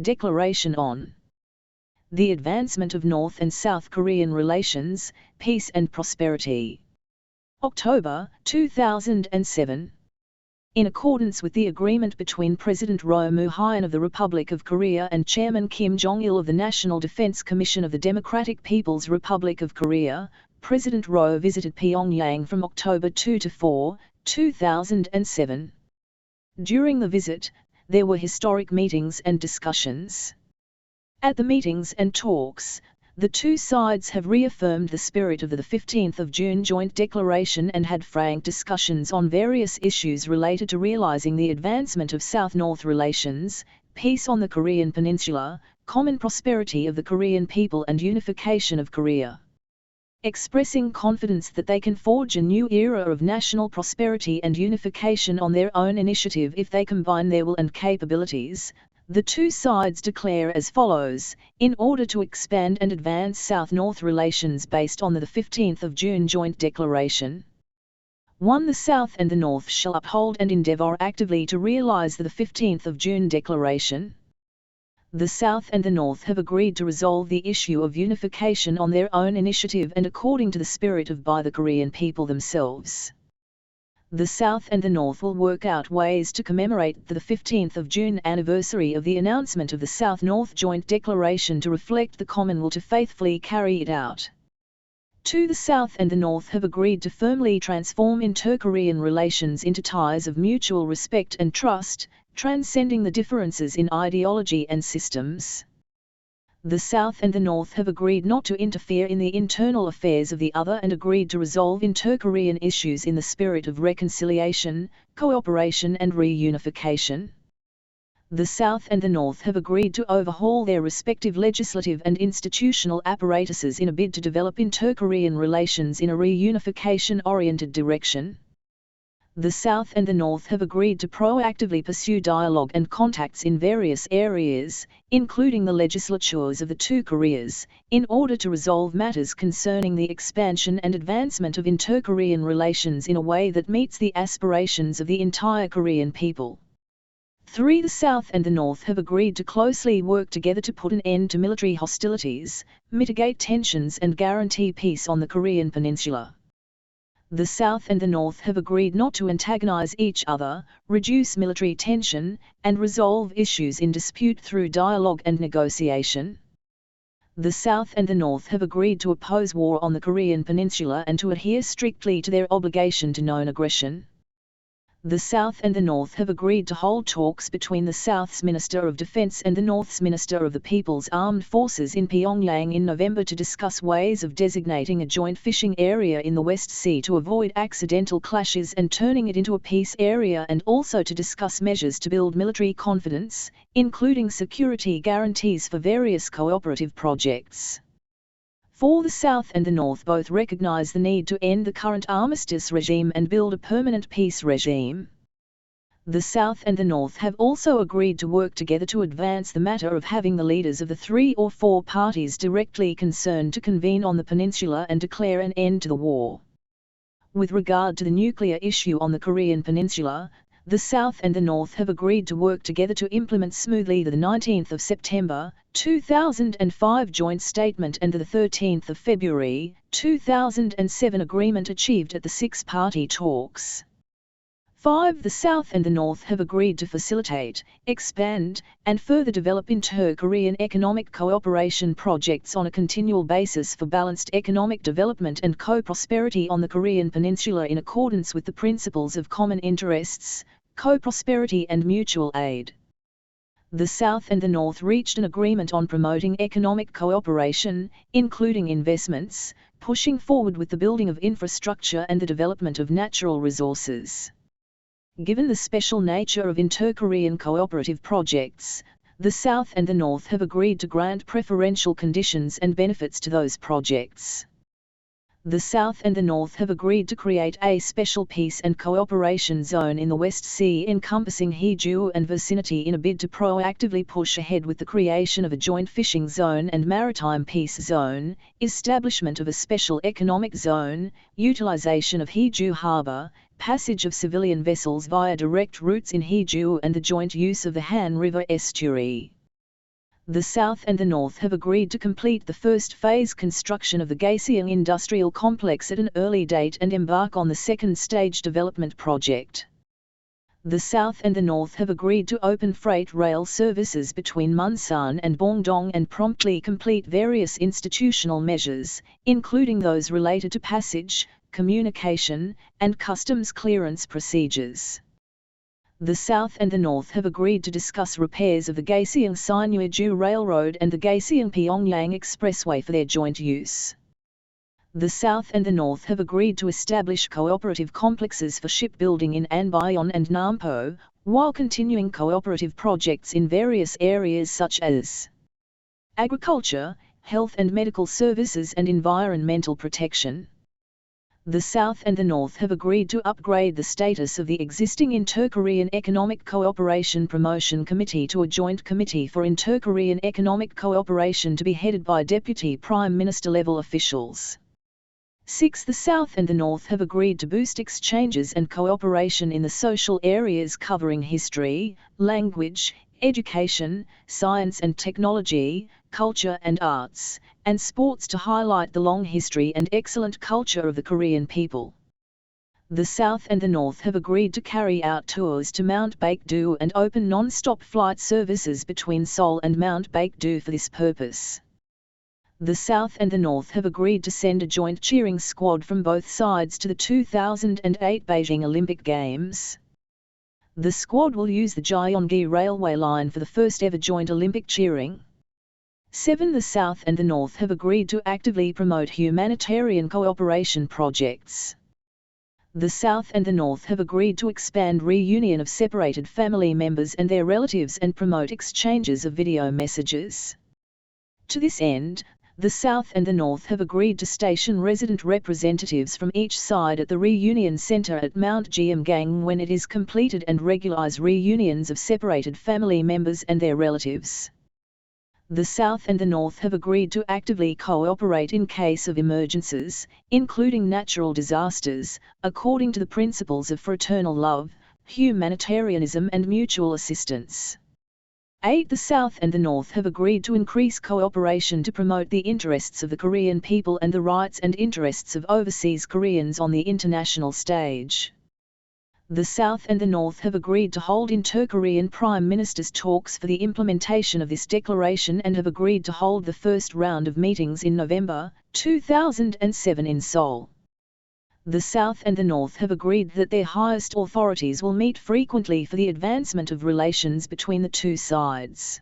Declaration on the Advancement of North and South Korean Relations, Peace and Prosperity. October 2007. In accordance with the agreement between President Roh Moo-hyun of the Republic of Korea and Chairman Kim Jong-il of the National Defense Commission of the Democratic People's Republic of Korea, President Roh visited Pyongyang from October 2 to 4, 2007. During the visit, there were historic meetings and discussions. At the meetings and talks, the two sides have reaffirmed the spirit of the 15th of June Joint Declaration and had frank discussions on various issues related to realizing the advancement of South-North relations, peace on the Korean Peninsula, common prosperity of the Korean people and unification of Korea. Expressing confidence that they can forge a new era of national prosperity and unification on their own initiative if they combine their will and capabilities, the two sides declare as follows: in order to expand and advance South-North relations based on the 15th of June Joint Declaration. 1. The South and the North shall uphold and endeavor actively to realize the 15th of June Declaration. The South and the North have agreed to resolve the issue of unification on their own initiative and according to the spirit of by the Korean people themselves. The South and the North will work out ways to commemorate the 15th of June anniversary of the announcement of the South-North Joint Declaration to reflect the common will to faithfully carry it out. 2. The South and the North have agreed to firmly transform inter-Korean relations into ties of mutual respect and trust, transcending the differences in ideology and systems. The South and the North have agreed not to interfere in the internal affairs of the other and agreed to resolve inter-Korean issues in the spirit of reconciliation, cooperation and reunification. The South and the North have agreed to overhaul their respective legislative and institutional apparatuses in a bid to develop inter-Korean relations in a reunification-oriented direction. The South and the North have agreed to proactively pursue dialogue and contacts in various areas, including the legislatures of the two Koreas, in order to resolve matters concerning the expansion and advancement of inter-Korean relations in a way that meets the aspirations of the entire Korean people. 3. The South and the North have agreed to closely work together to put an end to military hostilities, mitigate tensions and guarantee peace on the Korean Peninsula. The South and the North have agreed not to antagonize each other, reduce military tension, and resolve issues in dispute through dialogue and negotiation. The South and the North have agreed to oppose war on the Korean Peninsula and to adhere strictly to their obligation to non-aggression. The South and the North have agreed to hold talks between the South's Minister of Defense and the North's Minister of the People's Armed Forces in Pyongyang in November to discuss ways of designating a joint fishing area in the West Sea to avoid accidental clashes and turning it into a peace area, and also to discuss measures to build military confidence, including security guarantees for various cooperative projects. 4. The South and the North both recognize the need to end the current armistice regime and build a permanent peace regime. The South and the North have also agreed to work together to advance the matter of having the leaders of the 3 or 4 parties directly concerned to convene on the peninsula and declare an end to the war. With regard to the nuclear issue on the Korean Peninsula, the South and the North have agreed to work together to implement smoothly the 19th of September, 2005 joint statement and the 13th of February, 2007 agreement achieved at the 6-party talks. 5. The South and the North have agreed to facilitate, expand, and further develop inter-Korean economic cooperation projects on a continual basis for balanced economic development and co-prosperity on the Korean Peninsula in accordance with the principles of common interests, co-prosperity and mutual aid. The South and the North reached an agreement on promoting economic cooperation, including investments, pushing forward with the building of infrastructure and the development of natural resources. Given the special nature of inter-Korean cooperative projects, the South and the North have agreed to grant preferential conditions and benefits to those projects. The South and the North have agreed to create a special peace and cooperation zone in the West Sea encompassing Haeju and vicinity in a bid to proactively push ahead with the creation of a joint fishing zone and maritime peace zone, establishment of a special economic zone, utilization of Haeju Harbour, passage of civilian vessels via direct routes in Haeju and the joint use of the Han River estuary. The South and the North have agreed to complete the first phase construction of the Kaesong Industrial Complex at an early date and embark on the second stage development project. The South and the North have agreed to open freight rail services between Munsan and Bongdong and promptly complete various institutional measures, including those related to passage, communication, and customs clearance procedures. The South and the North have agreed to discuss repairs of the Kaesong-Sinuiju Railroad and the Kaesong-Pyongyang Expressway for their joint use. The South and the North have agreed to establish cooperative complexes for shipbuilding in Anbyon and Nampo, while continuing cooperative projects in various areas such as agriculture, health and medical services and environmental protection. The South and the North have agreed to upgrade the status of the existing Inter-Korean Economic Cooperation Promotion Committee to a joint committee for Inter-Korean Economic Cooperation to be headed by Deputy Prime Minister level officials. 6. The South and the North have agreed to boost exchanges and cooperation in the social areas covering history, language, education, science and technology, culture and arts, and sports to highlight the long history and excellent culture of the Korean people. The South and the North have agreed to carry out tours to Mount Baekdu and open non-stop flight services between Seoul and Mount Baekdu for this purpose. The South and the North have agreed to send a joint cheering squad from both sides to the 2008 Beijing Olympic Games. The squad will use the Gyeonggi Railway Line for the first ever joint Olympic cheering. 7. The South and the North have agreed to actively promote humanitarian cooperation projects. The South and the North have agreed to expand reunion of separated family members and their relatives and promote exchanges of video messages. To this end, the South and the North have agreed to station resident representatives from each side at the reunion center at Mount Gyeomgang when it is completed and regularize reunions of separated family members and their relatives. The South and the North have agreed to actively cooperate in case of emergencies, including natural disasters, according to the principles of fraternal love, humanitarianism and mutual assistance. 8. The South and the North have agreed to increase cooperation to promote the interests of the Korean people and the rights and interests of overseas Koreans on the international stage. The South and the North have agreed to hold inter-Korean Prime Ministers' talks for the implementation of this declaration and have agreed to hold the first round of meetings in November 2007 in Seoul. The South and the North have agreed that their highest authorities will meet frequently for the advancement of relations between the two sides.